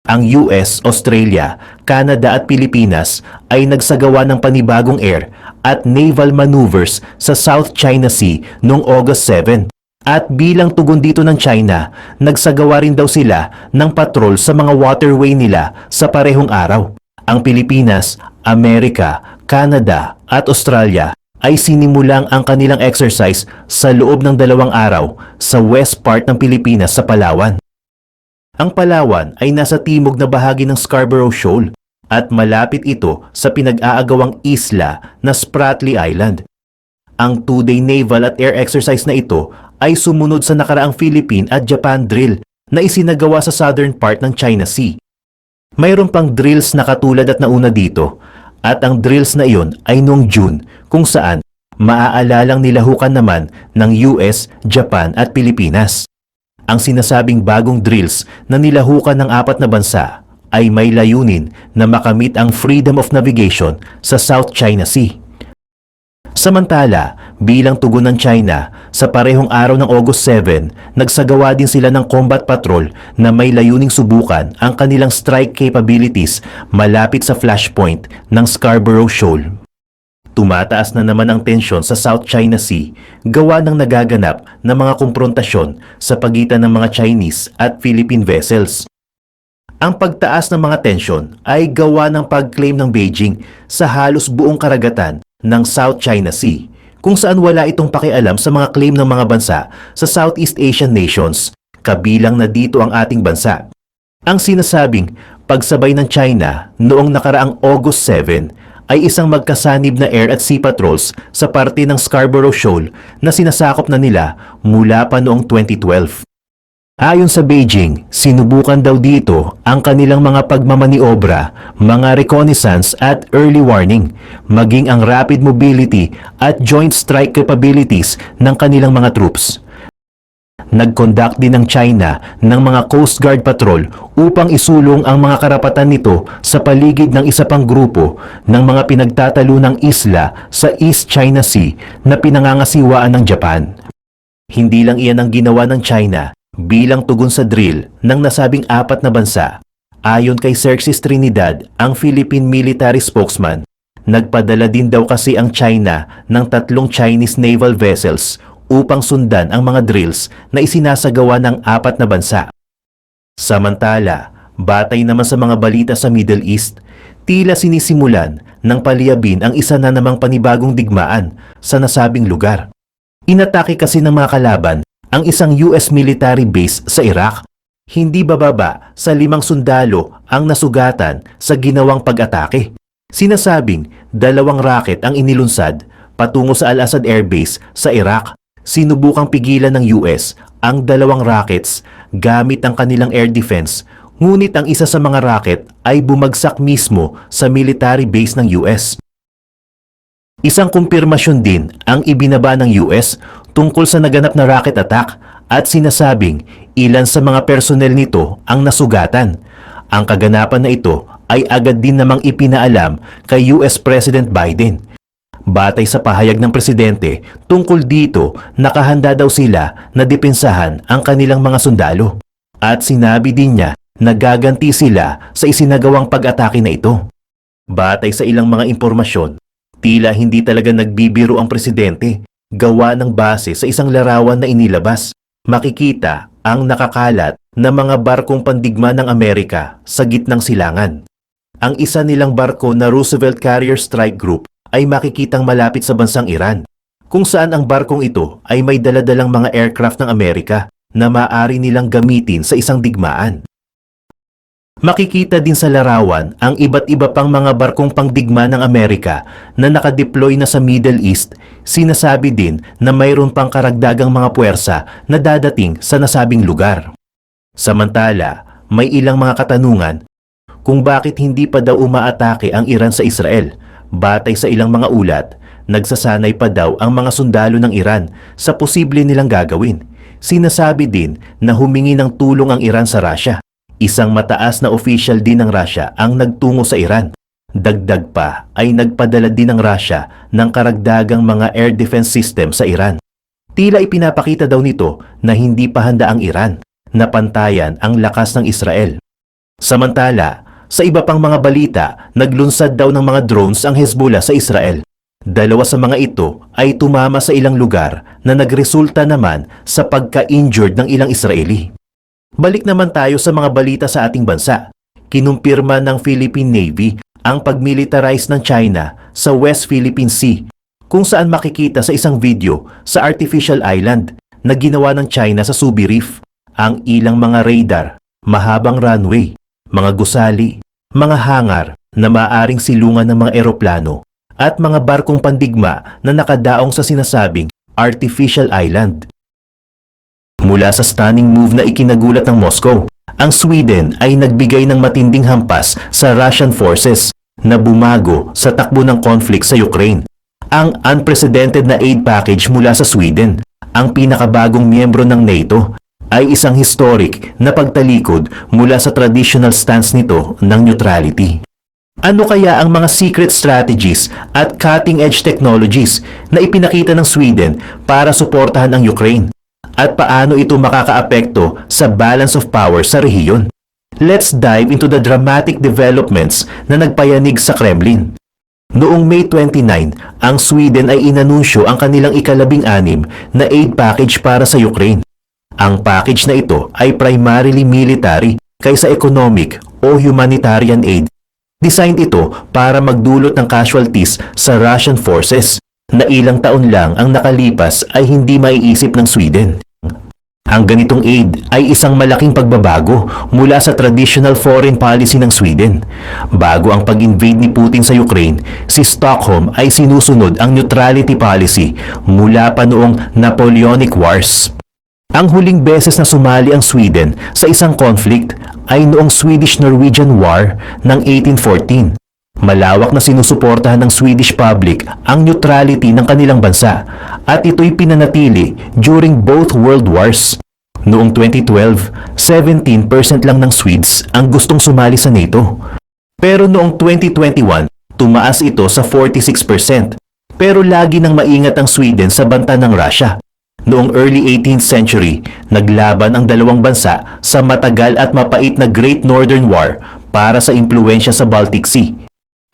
Ang US, Australia, Canada at Pilipinas ay nagsagawa ng panibagong air at naval maneuvers sa South China Sea noong August 7. At bilang tugon dito ng China, nagsagawa rin daw sila ng patrol sa mga waterway nila sa parehong araw. Ang Pilipinas, Amerika, Canada at Australia ay sinimulang ang kanilang exercise sa loob ng 2 araw sa west part ng Pilipinas sa Palawan. Ang Palawan ay nasa timog na bahagi ng Scarborough Shoal at malapit ito sa pinag-aagawang isla na Spratly Island. Ang 2-day naval at air exercise na ito ay sumunod sa nakaraang Philippine at Japan drill na isinagawa sa southern part ng China Sea. Mayroon pang drills na katulad at nauna dito at ang drills na iyon ay noong June kung saan maaalalang nilahukan naman ng US, Japan at Pilipinas. Ang sinasabing bagong drills na nilahukan ng 4 na bansa ay may layunin na makamit ang freedom of navigation sa South China Sea. Samantala, bilang tugon ng China, sa parehong araw ng August 7, nagsagawa din sila ng combat patrol na may layuning subukan ang kanilang strike capabilities malapit sa flashpoint ng Scarborough Shoal. Tumataas na naman ang tensyon sa South China Sea gawa ng nagaganap na mga kumprontasyon sa pagitan ng mga Chinese at Philippine vessels. Ang pagtaas ng mga tensyon ay gawa ng pag-claim ng Beijing sa halos buong karagatan ng South China Sea, kung saan wala itong pakialam sa mga claim ng mga bansa sa Southeast Asian nations, kabilang na dito ang ating bansa. Ang sinasabing pagsabay ng China noong nakaraang August 7 ay isang magkasanib na air at sea patrols sa parte ng Scarborough Shoal na sinasakop na nila mula pa noong 2012. Ayon sa Beijing, sinubukan daw dito ang kanilang mga pagmamaniobra, mga reconnaissance at early warning, maging ang rapid mobility at joint strike capabilities ng kanilang mga troops. Nag-conduct din ng China ng mga Coast Guard patrol upang isulong ang mga karapatan nito sa paligid ng isa pang grupo ng mga pinagtatalunang isla sa East China Sea na pinangangasiwaan ng Japan. Hindi lang iyan ang ginawa ng China bilang tugon sa drill ng nasabing 4 na bansa. Ayon kay Xerxes Trinidad, ang Philippine military spokesman, nagpadala din daw kasi ang China ng 3 Chinese naval vessels upang sundan ang mga drills na isinasagawa ng 4 na bansa. Samantala, batay naman sa mga balita sa Middle East, tila sinisimulan ng paliyabin ang isa na namang panibagong digmaan sa nasabing lugar. Inatake kasi ng mga kalaban ang isang US military base sa Iraq. Hindi bababa sa 5 sundalo ang nasugatan sa ginawang pag-atake. Sinasabing 2 rocket ang inilunsad patungo sa Al-Assad Air Base sa Iraq. Sinubukang pigilan ng US ang 2 rockets gamit ang kanilang air defense, ngunit ang isa sa mga rocket ay bumagsak mismo sa military base ng US. Isang kumpirmasyon din ang ibinaba ng US tungkol sa naganap na rocket attack at sinasabing ilan sa mga personnel nito ang nasugatan. Ang kaganapan na ito ay agad din namang ipinaalam kay US President Biden. Batay sa pahayag ng presidente tungkol dito, nakahanda daw sila na depensahan ang kanilang mga sundalo. At sinabi din niya na gaganti sila sa isinagawang pag-atake na ito. Batay sa ilang mga impormasyon, tila hindi talaga nagbibiro ang presidente gawa ng base sa isang larawan na inilabas. Makikita ang nakakalat na mga barkong pandigma ng Amerika sa gitnang silangan. Ang isa nilang barko na Roosevelt Carrier Strike Group ay makikitang malapit sa bansang Iran, kung saan ang barkong ito ay may daladalang mga aircraft ng Amerika na maaari nilang gamitin sa isang digmaan. Makikita din sa larawan ang iba't iba pang mga barkong pangdigma ng Amerika na nakadeploy na sa Middle East. Sinasabi din na mayroon pang karagdagang mga puwersa na dadating sa nasabing lugar. Samantala, may ilang mga katanungan kung bakit hindi pa daw umaatake ang Iran sa Israel. Batay sa ilang mga ulat, nagsasanay pa daw ang mga sundalo ng Iran sa posible nilang gagawin. Sinasabi din na humingi ng tulong ang Iran sa Russia. Isang mataas na official din ng Russia ang nagtungo sa Iran. Dagdag pa ay nagpadala din ng Russia ng karagdagang mga air defense system sa Iran. Tila ipinapakita daw nito na hindi pa handa ang Iran na pantayan ang lakas ng Israel. Samantala, sa iba pang mga balita, naglunsad daw ng mga drones ang Hezbollah sa Israel. Dalawa sa mga ito ay tumama sa ilang lugar na nagresulta naman sa pagka-injured ng ilang Israeli. Balik naman tayo sa mga balita sa ating bansa. Kinumpirma ng Philippine Navy ang pagmilitarize ng China sa West Philippine Sea, kung saan makikita sa isang video sa artificial island na ginawa ng China sa Subi Reef ang ilang mga radar, mahabang runway, mga gusali, mga hangar na maaaring silungan ng mga eroplano at mga barkong pandigma na nakadaong sa sinasabing artificial island. Mula sa stunning move na ikinagulat ng Moscow, ang Sweden ay nagbigay ng matinding hampas sa Russian forces na bumago sa takbo ng conflict sa Ukraine. Ang unprecedented na aid package mula sa Sweden, ang pinakabagong miyembro ng NATO, ay isang historic na pagtalikod mula sa traditional stance nito ng neutrality. Ano kaya ang mga secret strategies at cutting-edge technologies na ipinakita ng Sweden para suportahan ang Ukraine? At paano ito makakaapekto sa balance of power sa rehiyon? Let's dive into the dramatic developments na nagpayanig sa Kremlin. Noong May 29, ang Sweden ay inanunsyo ang kanilang ika-16 na aid package para sa Ukraine. Ang package na ito ay primarily military kaysa economic o humanitarian aid. Designed ito para magdulot ng casualties sa Russian forces na ilang taon lang ang nakalipas ay hindi maiisip ng Sweden. Ang ganitong aid ay isang malaking pagbabago mula sa traditional foreign policy ng Sweden. Bago ang pag-invade ni Putin sa Ukraine, si Stockholm ay sinusunod ang neutrality policy mula pa noong Napoleonic Wars. Ang huling beses na sumali ang Sweden sa isang conflict ay noong Swedish-Norwegian War ng 1814. Malawak na sinusuportahan ng Swedish public ang neutrality ng kanilang bansa at ito'y pinanatili during both World Wars. Noong 2012, 17% lang ng Swedes ang gustong sumali sa NATO. Pero noong 2021, tumaas ito sa 46%. Pero lagi nang maingat ang Sweden sa banta ng Russia. Noong early 18th century, naglaban ang dalawang bansa sa matagal at mapait na Great Northern War para sa impluensya sa Baltic Sea.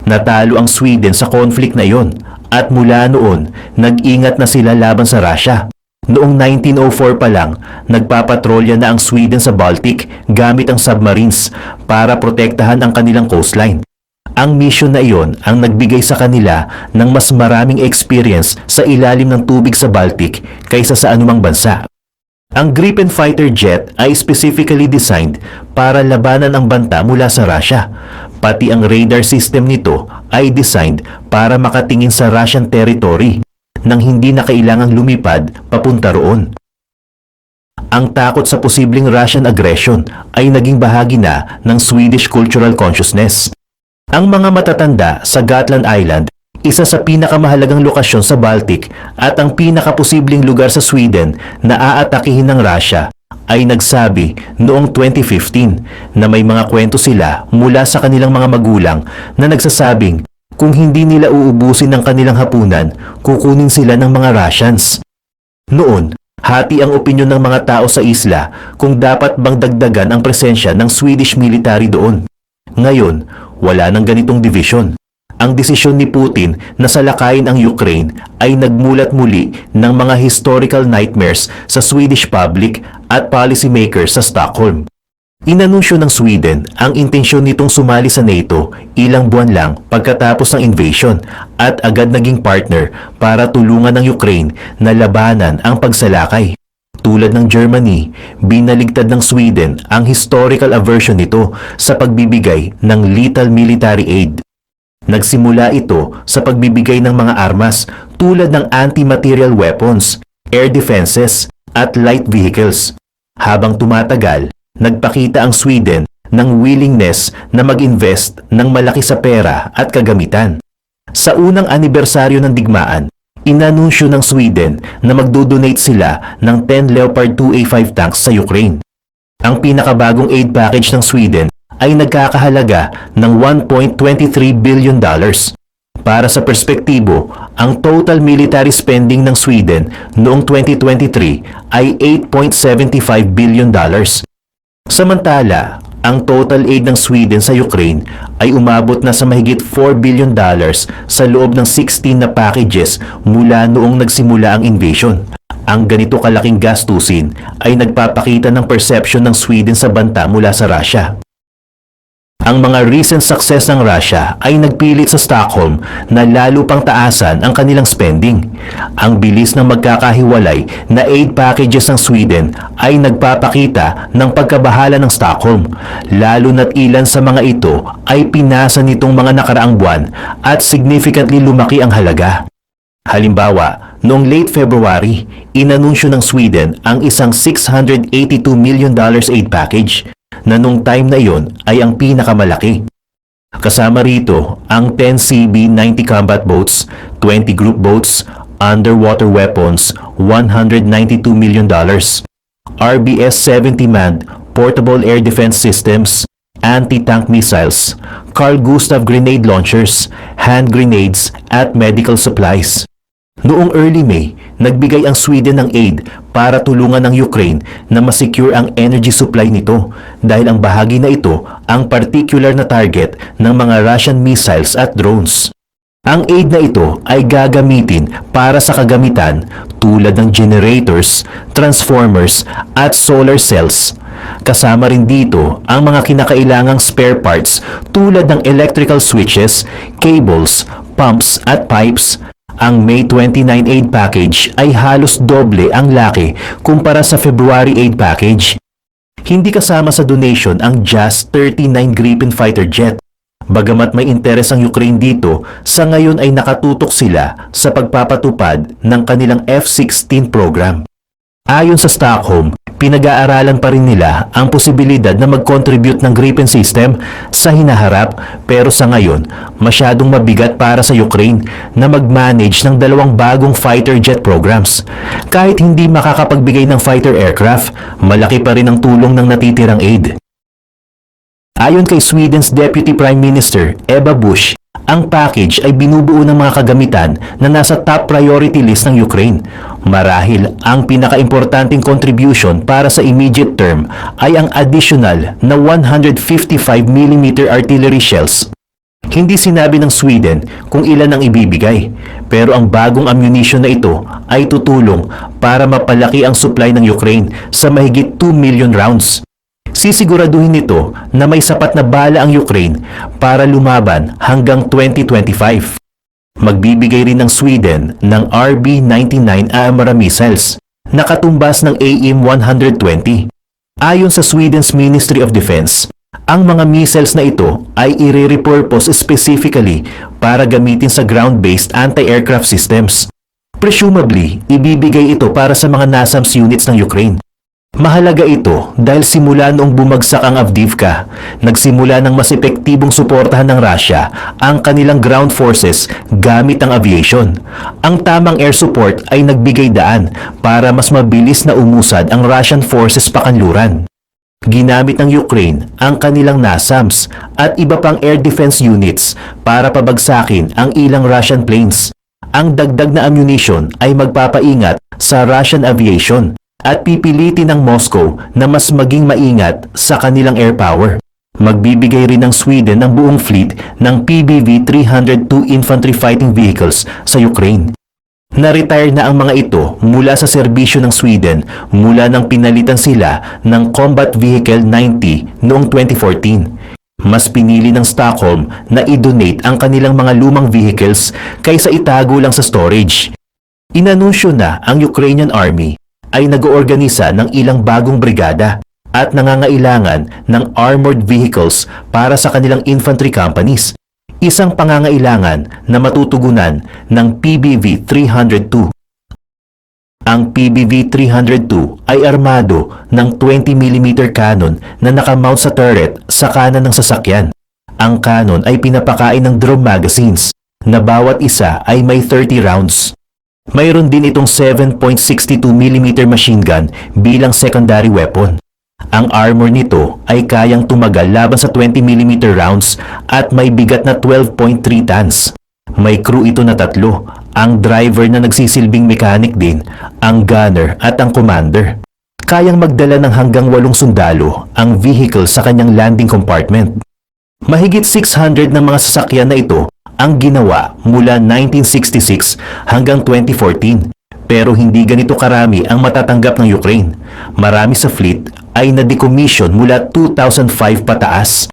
Natalo ang Sweden sa conflict na iyon at mula noon, nag-ingat na sila laban sa Russia. Noong 1904 pa lang, nagpapatrolya na ang Sweden sa Baltic gamit ang submarines para protektahan ang kanilang coastline. Ang mission na iyon ang nagbigay sa kanila ng mas maraming experience sa ilalim ng tubig sa Baltic kaysa sa anumang bansa. Ang Gripen fighter jet ay specifically designed para labanan ang banta mula sa Russia. Pati ang radar system nito ay designed para makatingin sa Russian territory nang hindi na kailangang lumipad papunta roon. Ang takot sa posibleng Russian aggression ay naging bahagi na ng Swedish cultural consciousness. Ang mga matatanda sa Gotland Island, isa sa pinakamahalagang lokasyon sa Baltic at ang pinakaposibleng lugar sa Sweden na aatakihin ng Russia, ay nagsabi noong 2015 na may mga kwento sila mula sa kanilang mga magulang na nagsasabing kung hindi nila uubusin ng kanilang hapunan, kukunin sila ng mga Russians. Noon, hati ang opinyon ng mga tao sa isla kung dapat bang dagdagan ang presensya ng Swedish military doon. Ngayon, wala nang ganitong division. Ang desisyon ni Putin na salakayin ang Ukraine ay nagmulat muli ng mga historical nightmares sa Swedish public at policymakers sa Stockholm. Inanunsyo ng Sweden ang intensyon nitong sumali sa NATO ilang buwan lang pagkatapos ng invasion at agad naging partner para tulungan ng Ukraine na labanan ang pagsalakay. Tulad ng Germany, binaligtad ng Sweden ang historical aversion nito sa pagbibigay ng lethal military aid. Nagsimula ito sa pagbibigay ng mga armas tulad ng anti-material weapons, air defenses at light vehicles. Habang tumatagal, nagpakita ang Sweden ng willingness na mag-invest ng malaki sa pera at kagamitan. Sa unang anibersaryo ng digmaan, inanunsyo ng Sweden na magdodonate sila ng 10 Leopard 2A5 tanks sa Ukraine. Ang pinakabagong aid package ng Sweden ay nagkakahalaga ng $1.23 billion. Para sa perspektibo, ang total military spending ng Sweden noong 2023 ay $8.75 billion. Samantala, Ang total aid ng Sweden sa Ukraine ay umabot na sa mahigit $4 billion sa loob ng 16 na packages mula noong nagsimula ang invasion. Ang ganito kalaking gastusin ay nagpapakita ng perception ng Sweden sa banta mula sa Russia. Ang mga recent success ng Russia ay nagpilit sa Stockholm na lalo pang taasan ang kanilang spending. Ang bilis ng magkakahiwalay na aid packages ng Sweden ay nagpapakita ng pagkabahala ng Stockholm, lalo na't ilan sa mga ito ay pinasa nitong mga nakaraang buwan at significantly lumaki ang halaga. Halimbawa, noong late February, inanunsyo ng Sweden ang isang $682 million aid package na nung time na iyon ay ang pinakamalaki. Kasama rito ang 10 CB-90 combat boats, 20 group boats, underwater weapons, $192 million, RBS-70 manned portable air defense systems, anti-tank missiles, Carl Gustav grenade launchers, hand grenades at medical supplies. Noong early May, nagbigay ang Sweden ng aid para tulungan ng Ukraine na masecure ang energy supply nito dahil ang bahagi na ito ang particular na target ng mga Russian missiles at drones. Ang aid na ito ay gagamitin para sa kagamitan tulad ng generators, transformers at solar cells. Kasama rin dito ang mga kinakailangang spare parts tulad ng electrical switches, cables, pumps at pipes. Ang May 29 aid package ay halos doble ang laki kumpara sa February aid package. Hindi kasama sa donation ang JAS-39 Gripen fighter jet. Bagamat may interes ang Ukraine dito, sa ngayon ay nakatutok sila sa pagpapatupad ng kanilang F-16 program. Ayon sa Stockholm, pinag-aaralan pa rin nila ang posibilidad na mag-contribute ng Gripen system sa hinaharap, pero sa ngayon, masyadong mabigat para sa Ukraine na mag-manage ng dalawang bagong fighter jet programs. Kahit hindi makakapagbigay ng fighter aircraft, malaki pa rin ang tulong ng natitirang aid. Ayon kay Sweden's Deputy Prime Minister, Ebba Busch, ang package ay binubuo ng mga kagamitan na nasa top priority list ng Ukraine. Marahil, ang pinaka-importanting contribution para sa immediate term ay ang additional na 155mm artillery shells. Hindi sinabi ng Sweden kung ilan ang ibibigay, pero ang bagong ammunition na ito ay tutulong para mapalaki ang supply ng Ukraine sa mahigit 2 million rounds. Sisiguraduhin nito na may sapat na bala ang Ukraine para lumaban hanggang 2025. Magbibigay rin ng Sweden ng RB-99 AMRA missiles na katumbas ng AIM-120. Ayon sa Sweden's Ministry of Defense, ang mga missiles na ito ay i-repurpose specifically para gamitin sa ground-based anti-aircraft systems. Presumably, ibibigay ito para sa mga NASAMS units ng Ukraine. Mahalaga ito dahil simula noong bumagsak ang Avdiivka, nagsimula ng mas epektibong suportahan ng Russia ang kanilang ground forces gamit ang aviation. Ang tamang air support ay nagbigay daan para mas mabilis na umusad ang Russian forces pakanluran. Ginamit ng Ukraine ang kanilang NASAMS at iba pang air defense units para pabagsakin ang ilang Russian planes. Ang dagdag na ammunition ay magpapaingat sa Russian aviation at pipilitin ng Moscow na mas maging maingat sa kanilang air power. Magbibigay rin ng Sweden ng buong fleet ng PBV-302 infantry fighting vehicles sa Ukraine. Na-retire na ang mga ito mula sa serbisyo ng Sweden mula nang pinalitan sila ng Combat Vehicle 90 noong 2014. Mas pinili ng Stockholm na i-donate ang kanilang mga lumang vehicles kaysa itago lang sa storage. Inanunsyo na ang Ukrainian Army ay nag-oorganisa ng ilang bagong brigada at nangangailangan ng armored vehicles para sa kanilang infantry companies. Isang pangangailangan na matutugunan ng PBV-302. Ang PBV-302 ay armado ng 20mm cannon na nakamount sa turret sa kanan ng sasakyan. Ang cannon ay pinapakain ng drum magazines na bawat isa ay may 30 rounds. Mayroon din itong 7.62mm machine gun bilang secondary weapon. Ang armor nito ay kayang tumagal laban sa 20mm rounds at may bigat na 12.3 tons. May crew ito na 3, ang driver na nagsisilbing mechanic din, ang gunner at ang commander. kayang magdala ng hanggang 8 sundalo ang vehicle sa kanyang landing compartment. Mahigit 600 ng mga sasakyan na ito ang ginawa mula 1966 hanggang 2014. Pero hindi ganito karami ang matatanggap ng Ukraine. Marami sa fleet ay na-decommission mula 2005 pataas.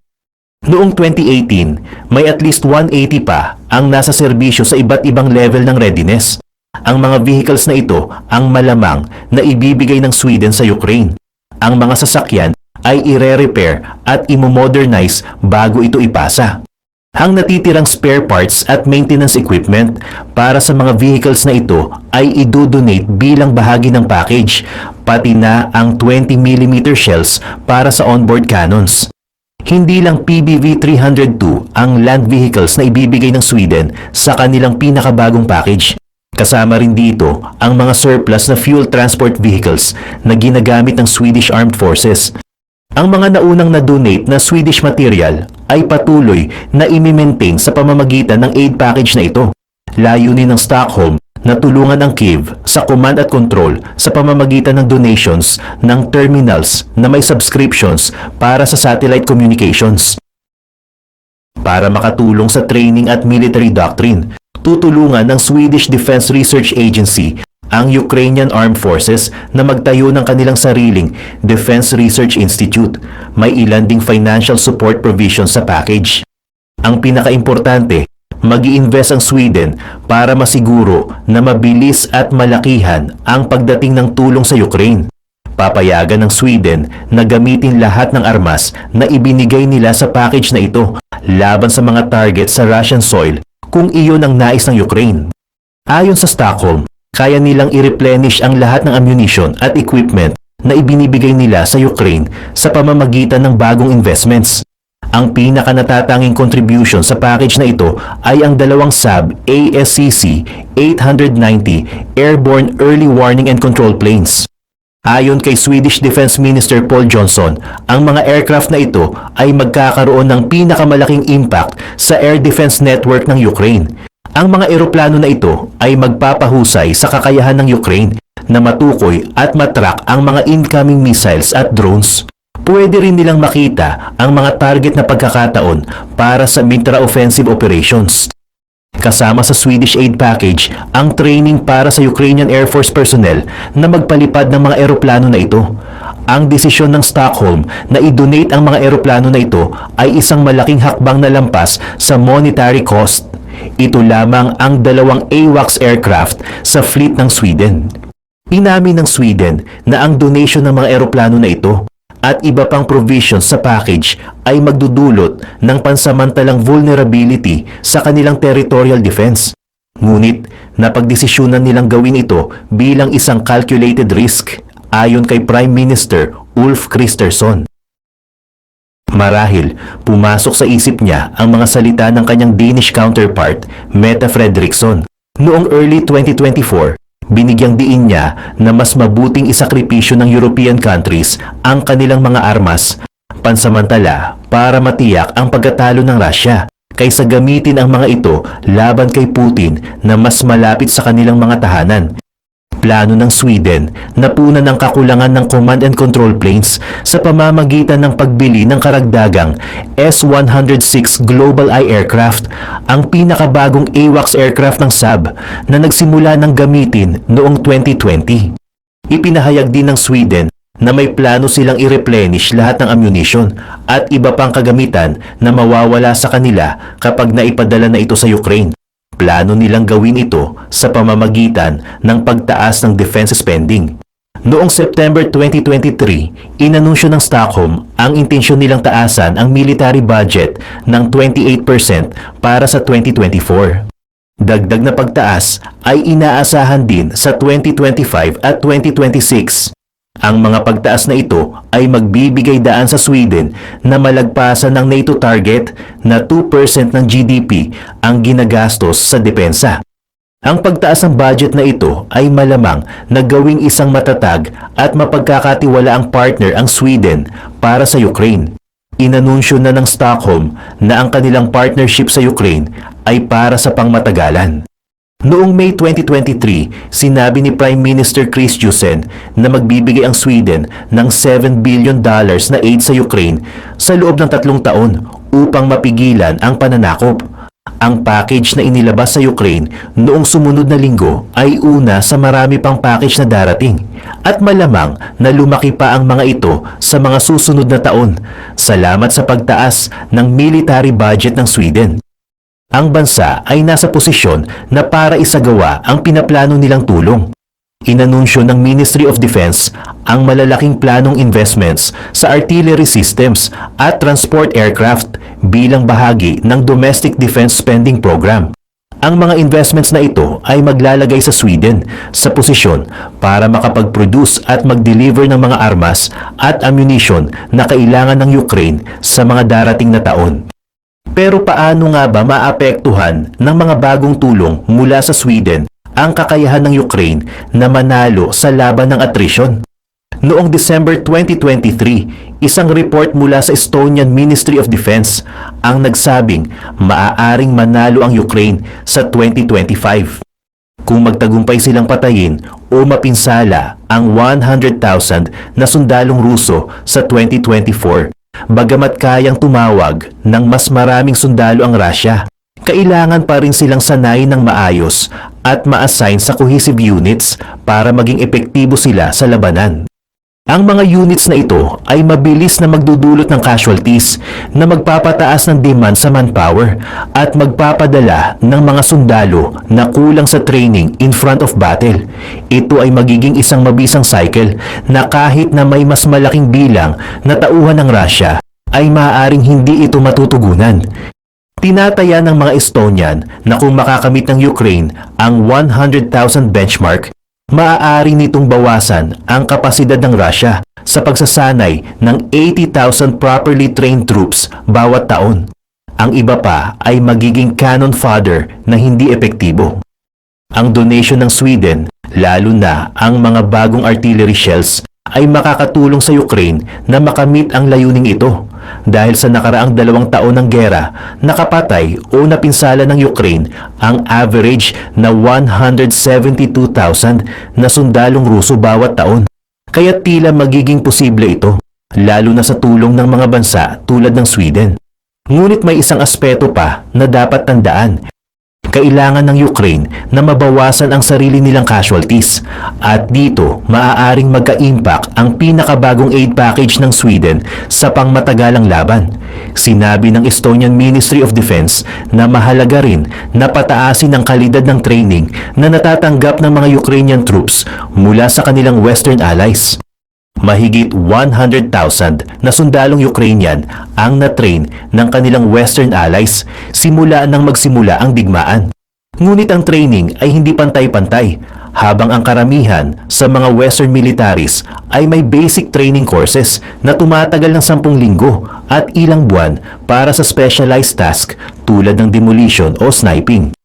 Noong 2018, may at least 180 pa ang nasa serbisyo sa iba't ibang level ng readiness. Ang mga vehicles na ito ang malamang na ibibigay ng Sweden sa Ukraine. Ang mga sasakyan ay ire-repair at imo-modernize bago ito ipasa. Ang natitirang spare parts at maintenance equipment para sa mga vehicles na ito ay idodonate bilang bahagi ng package, pati na ang 20mm shells para sa onboard cannons. Hindi lang PBV-302 ang land vehicles na ibibigay ng Sweden sa kanilang pinakabagong package. Kasama rin dito ang mga surplus na fuel transport vehicles na ginagamit ng Swedish Armed Forces. Ang mga naunang na-donate na Swedish material ay patuloy na imi-maintain sa pamamagitan ng aid package na ito. Layunin ng Stockholm na tulungan ang Kyiv sa command at control sa pamamagitan ng donations ng terminals na may subscriptions para sa satellite communications. Para makatulong sa training at military doctrine, tutulungan ng Swedish Defense Research Agency ang Ukrainian Armed Forces na magtayo ng kanilang sariling Defense Research Institute. May ilan ding financial support provisions sa package. Ang pinakaimportante, mag-i-invest ang Sweden para masiguro na mabilis at malakihan ang pagdating ng tulong sa Ukraine. Papayagan ng Sweden na gamitin lahat ng armas na ibinigay nila sa package na ito laban sa mga target sa Russian soil kung iyon ang nais ng Ukraine. Ayon sa Stockholm, kaya nilang i-replenish ang lahat ng ammunition at equipment na ibinibigay nila sa Ukraine sa pamamagitan ng bagong investments. Ang pinaka-natatanging contribution sa package na ito ay ang dalawang Saab ASCC-890 Airborne Early Warning and Control planes. Ayon kay Swedish Defense Minister Paul Johnson, ang mga aircraft na ito ay magkakaroon ng pinakamalaking impact sa air defense network ng Ukraine. Ang mga eroplano na ito ay magpapahusay sa kakayahan ng Ukraine na matukoy at matrack ang mga incoming missiles at drones. Pwede rin nilang makita ang mga target na pagkakataon para sa intra-offensive operations. Kasama sa Swedish aid package ang training para sa Ukrainian Air Force personnel na magpalipad ng mga eroplano na ito. Ang desisyon ng Stockholm na i-donate ang mga eroplano na ito ay isang malaking hakbang na lampas sa monetary cost. Ito lamang ang dalawang AWACS aircraft sa fleet ng Sweden. Inamin ng Sweden na ang donation ng mga eroplano na ito at iba pang provisions sa package ay magdudulot ng pansamantalang vulnerability sa kanilang territorial defense. Ngunit napagdesisyonan nilang gawin ito bilang isang calculated risk, ayon kay Prime Minister Ulf Kristersson. Marahil, pumasok sa isip niya ang mga salita ng kanyang Danish counterpart, Mette Frederiksen. Noong early 2024, binigyang diin niya na mas mabuting isakripisyo ng European countries ang kanilang mga armas pansamantala para matiyak ang pagkatalo ng Russia kaysa gamitin ang mga ito laban kay Putin na mas malapit sa kanilang mga tahanan. Plano ng Sweden na punan ng kakulangan ng command and control planes sa pamamagitan ng pagbili ng karagdagang S-106 Global Eye aircraft, ang pinakabagong AWACS aircraft ng Saab na nagsimula ng gamitin noong 2020. Ipinahayag din ng Sweden na may plano silang i-replenish lahat ng ammunition at iba pang kagamitan na mawawala sa kanila kapag naipadala na ito sa Ukraine. Plano nilang gawin ito sa pamamagitan ng pagtaas ng defense spending. Noong September 2023, inanunsyo ng Stockholm ang intensyon nilang taasan ang military budget ng 28% para sa 2024. Dagdag na pagtaas ay inaasahan din sa 2025 at 2026. Ang mga pagtaas na ito ay magbibigay daan sa Sweden na malagpasan ng NATO target na 2% ng GDP ang ginagastos sa depensa. Ang pagtaas ng budget na ito ay malamang na gawing isang matatag at mapagkakatiwalaang partner ang Sweden para sa Ukraine. Inanunsyo na ng Stockholm na ang kanilang partnership sa Ukraine ay para sa pangmatagalan. Noong May 2023, sinabi ni Prime Minister Christensen na magbibigay ang Sweden ng $7 billion na aid sa Ukraine sa loob ng 3 taon upang mapigilan ang pananakop. Ang package na inilabas sa Ukraine noong sumunod na linggo ay una sa marami pang package na darating at malamang na lumaki pa ang mga ito sa mga susunod na taon salamat sa pagtaas ng military budget ng Sweden. Ang bansa ay nasa posisyon na para isagawa ang pinaplano nilang tulong. Inanunsyo ng Ministry of Defense ang malalaking planong investments sa artillery systems at transport aircraft bilang bahagi ng Domestic Defense Spending Program. Ang mga investments na ito ay maglalagay sa Sweden sa posisyon para makapag-produce at mag-deliver ng mga armas at ammunition na kailangan ng Ukraine sa mga darating na taon. Pero paano nga ba maapektuhan ng mga bagong tulong mula sa Sweden ang kakayahan ng Ukraine na manalo sa laban ng attrition? Noong December 2023, isang report mula sa Estonian Ministry of Defense ang nagsabing maaaring manalo ang Ukraine sa 2025 kung magtagumpay silang patayin o mapinsala ang 100,000 na sundalong Ruso sa 2024. Bagamat kayang tumawag ng mas maraming sundalo ang Russia, kailangan pa rin silang sanayin ng maayos at ma-assign sa cohesive units para maging epektibo sila sa labanan. Ang mga units na ito ay mabilis na magdudulot ng casualties na magpapataas ng demand sa manpower at magpapadala ng mga sundalo na kulang sa training in front of battle. Ito ay magiging isang mabisang cycle na kahit na may mas malaking bilang na tauhan ng Russia ay maaaring hindi ito matutugunan. Tinataya ng mga Estonian na kung makakamit ng Ukraine ang 100,000 benchmark, maaari nitong bawasan ang kapasidad ng Russia sa pagsasanay ng 80,000 properly trained troops bawat taon. Ang iba pa ay magiging cannon fodder na hindi epektibo. Ang donation ng Sweden, lalo na ang mga bagong artillery shells, ay makakatulong sa Ukraine na makamit ang layuning ito dahil sa nakaraang 2 taon ng gera, nakapatay o napinsala ng Ukraine ang average na 172,000 na sundalong Ruso bawat taon. Kaya tila magiging posible ito, lalo na sa tulong ng mga bansa tulad ng Sweden. Ngunit may isang aspeto pa na dapat tandaan. Kailangan ng Ukraine na mabawasan ang sarili nilang casualties at dito maaaring magka-impact ang pinakabagong aid package ng Sweden sa pangmatagalang laban. Sinabi ng Estonian Ministry of Defense na mahalaga rin na pataasin ang kalidad ng training na natatanggap ng mga Ukrainian troops mula sa kanilang Western allies. Mahigit 100,000 na sundalong Ukrainian ang na-train ng kanilang Western allies simula nang magsimula ang digmaan. Ngunit ang training ay hindi pantay-pantay, habang ang karamihan sa mga Western militaries ay may basic training courses na tumatagal ng 10 linggo at ilang buwan para sa specialized task tulad ng demolition o sniping.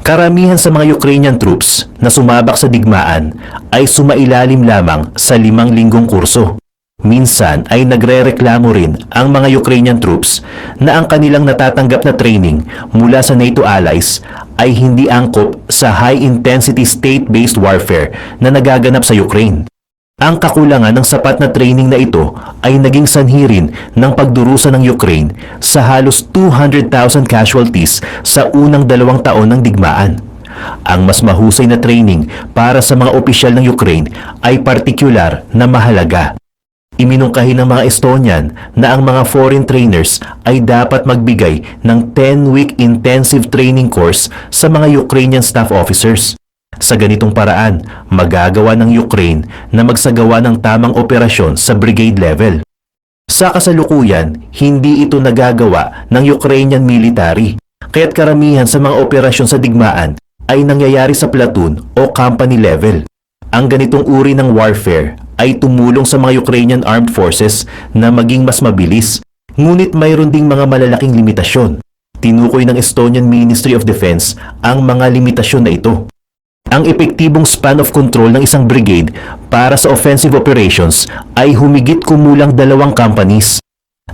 Karamihan sa mga Ukrainian troops na sumabak sa digmaan ay sumailalim lamang sa 5 linggong kurso. Minsan ay nagrereklamo rin ang mga Ukrainian troops na ang kanilang natatanggap na training mula sa NATO allies ay hindi angkop sa high-intensity state-based warfare na nagaganap sa Ukraine. Ang kakulangan ng sapat na training na ito ay naging sanhi rin ng pagdurusa ng Ukraine sa halos 200,000 casualties sa unang 2 taon ng digmaan. Ang mas mahusay na training para sa mga opisyal ng Ukraine ay partikular na mahalaga. Iminungkahi ng mga Estonian na ang mga foreign trainers ay dapat magbigay ng 10-week intensive training course sa mga Ukrainian staff officers. Sa ganitong paraan, magagawa ng Ukraine na magsagawa ng tamang operasyon sa brigade level. Sa kasalukuyan, hindi ito nagagawa ng Ukrainian military, kaya't karamihan sa mga operasyon sa digmaan ay nangyayari sa platoon o company level. Ang ganitong uri ng warfare ay tumulong sa mga Ukrainian armed forces na maging mas mabilis, ngunit mayroon ding mga malalaking limitasyon. Tinukoy ng Estonian Ministry of Defense ang mga limitasyon na ito. Ang epektibong span of control ng isang brigade para sa offensive operations ay humigit kumulang 2 companies.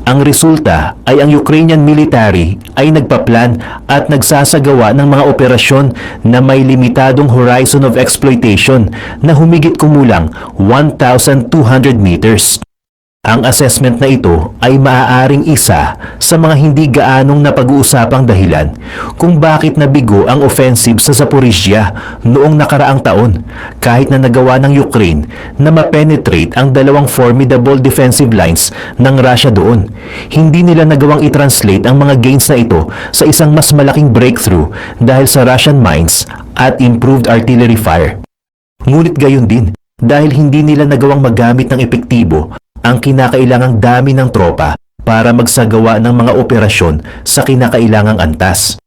Ang resulta ay ang Ukrainian military ay nagpaplan at nagsasagawa ng mga operasyon na may limitadong horizon of exploitation na humigit kumulang 1,200 meters. Ang assessment na ito ay maaaring isa sa mga hindi gaanong napag-uusapang dahilan kung bakit nabigo ang offensive sa Zaporizhia noong nakaraang taon kahit na nagawa ng Ukraine na ma-penetrate ang dalawang formidable defensive lines ng Russia doon. Hindi nila nagawang i-translate ang mga gains na ito sa isang mas malaking breakthrough dahil sa Russian mines at improved artillery fire. Ngunit gayon din dahil hindi nila nagawang magamit ng epektibo ang kinakailangang dami ng tropa para magsagawa ng mga operasyon sa kinakailangang antas.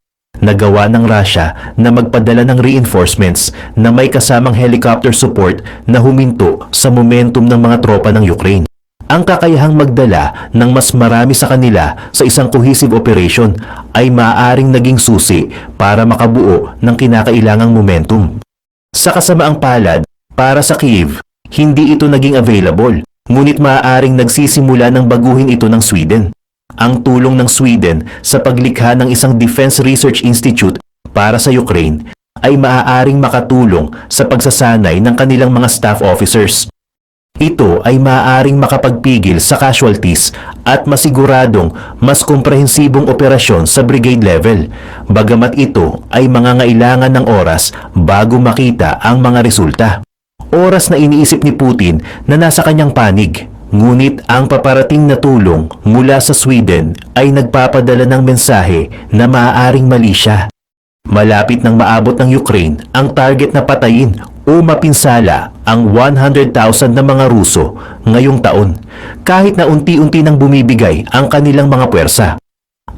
Nagawa ng Russia na magpadala ng reinforcements na may kasamang helicopter support na huminto sa momentum ng mga tropa ng Ukraine. Ang kakayahang magdala ng mas marami sa kanila sa isang cohesive operation ay maaaring naging susi para makabuo ng kinakailangang momentum. Sa kasamaang palad, para sa Kyiv, hindi ito naging available. Ngunit maaaring nagsisimula ng baguhin ito ng Sweden. Ang tulong ng Sweden sa paglikha ng isang Defense Research Institute para sa Ukraine ay maaaring makatulong sa pagsasanay ng kanilang mga staff officers. Ito ay maaaring makapagpigil sa casualties at masiguradong mas komprehensibong operasyon sa brigade level, bagamat ito ay mangangailangan ng oras bago makita ang mga resulta. Oras na iniisip ni Putin na nasa kanyang panig. Ngunit ang paparating na tulong mula sa Sweden ay nagpapadala ng mensahe na maaaring mali siya. Malapit nang maabot ng Ukraine ang target na patayin o mapinsala ang 100,000 na mga Ruso ngayong taon, kahit na unti-unti nang bumibigay ang kanilang mga puwersa.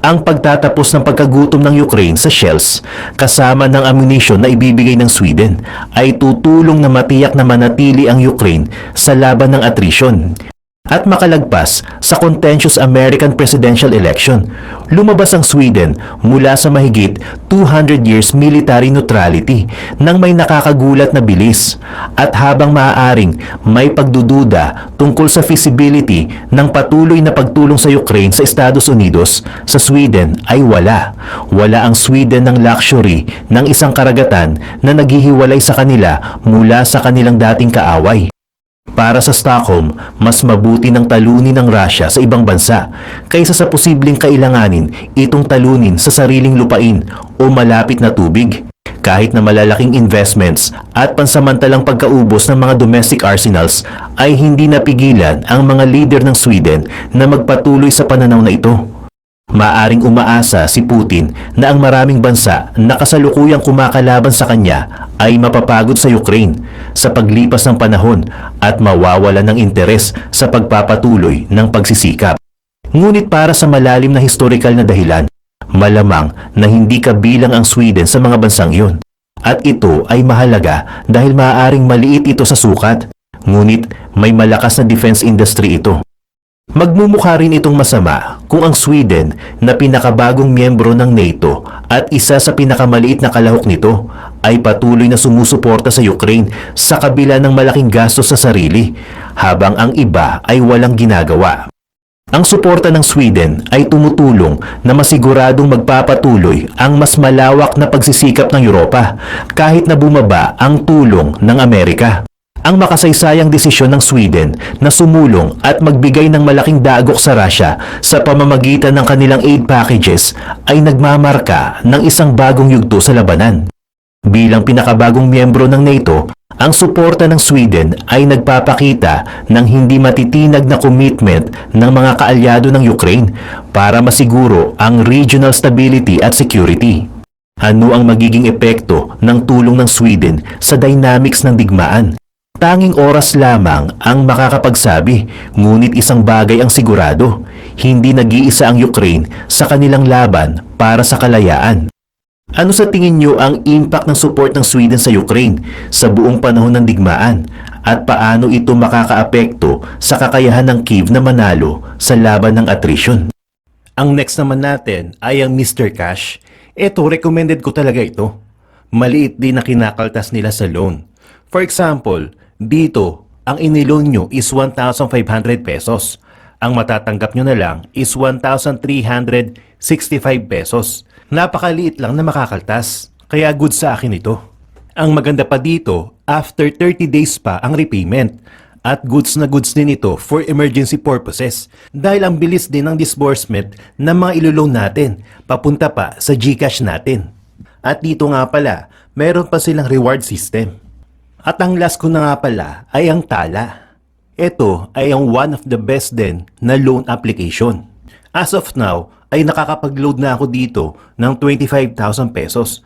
Ang pagtatapos ng pagkagutom ng Ukraine sa shells kasama ng ammunition na ibibigay ng Sweden ay tutulong na matiyak na manatili ang Ukraine sa laban ng attrition at makalagpas sa contentious American presidential election. Lumabas ang Sweden mula sa mahigit 200 years military neutrality nang may nakakagulat na bilis at habang maaaring may pagdududa tungkol sa feasibility ng patuloy na pagtulong sa Ukraine sa Estados Unidos, sa Sweden ay wala. Wala ang Sweden ng luxury ng isang karagatan na naghihiwalay sa kanila mula sa kanilang dating kaaway. Para sa Stockholm, mas mabuti ng talunin ng Russia sa ibang bansa kaysa sa posibleng kailanganin itong talunin sa sariling lupain o malapit na tubig. Kahit na malalaking investments at pansamantalang pagkaubos ng mga domestic arsenals ay hindi napigilan ang mga leader ng Sweden na magpatuloy sa pananaw na ito. Maaring umaasa si Putin na ang maraming bansa na kasalukuyang kumakalaban sa kanya ay mapapagod sa Ukraine sa paglipas ng panahon at mawawala ng interes sa pagpapatuloy ng pagsisikap. Ngunit para sa malalim na historical na dahilan, malamang na hindi kabilang ang Sweden sa mga bansang iyon. At ito ay mahalaga dahil maaaring maliit ito sa sukat, ngunit may malakas na defense industry ito. Magmumukha rin itong masama kung ang Sweden na pinakabagong miyembro ng NATO at isa sa pinakamaliit na kalahok nito ay patuloy na sumusuporta sa Ukraine sa kabila ng malaking gastos sa sarili, habang ang iba ay walang ginagawa. Ang suporta ng Sweden ay tumutulong na masiguradong magpapatuloy ang mas malawak na pagsisikap ng Europa kahit na bumaba ang tulong ng Amerika. Ang makasaysayang desisyon ng Sweden na sumulong at magbigay ng malaking dagok sa Russia sa pamamagitan ng kanilang aid packages ay nagmamarka ng isang bagong yugto sa labanan. Bilang pinakabagong miyembro ng NATO, ang suporta ng Sweden ay nagpapakita ng hindi matitinag na commitment ng mga kaalyado ng Ukraine para masiguro ang regional stability at security. Ano ang magiging epekto ng tulong ng Sweden sa dynamics ng digmaan? Tanging oras lamang ang makakapagsabi, ngunit isang bagay ang sigurado, hindi nag-iisa ang Ukraine sa kanilang laban para sa kalayaan. Ano sa tingin nyo ang impact ng support ng Sweden sa Ukraine sa buong panahon ng digmaan at paano ito makakaapekto sa kakayahan ng Kyiv na manalo sa laban ng attrition? Ang next naman natin ay ang Mr. Cash. Ito, recommended ko talaga ito. Maliit din na kinakaltas nila sa loan. For example, dito, ang iniloan nyo is 1,500 pesos. Ang matatanggap nyo na lang is 1,365 pesos. Napakaliit lang na makakaltas. Kaya good sa akin ito. Ang maganda pa dito, after 30 days pa ang repayment. At goods na goods din ito for emergency purposes dahil ang bilis din ng disbursement ng mga ilo-loan natin papunta pa sa GCash natin. At dito nga pala, meron pa silang reward system. At ang last ko na nga pala ay ang Tala. Ito ay ang one of the best din na loan application. As of now, ay nakakapag-load na ako dito ng 25,000 pesos.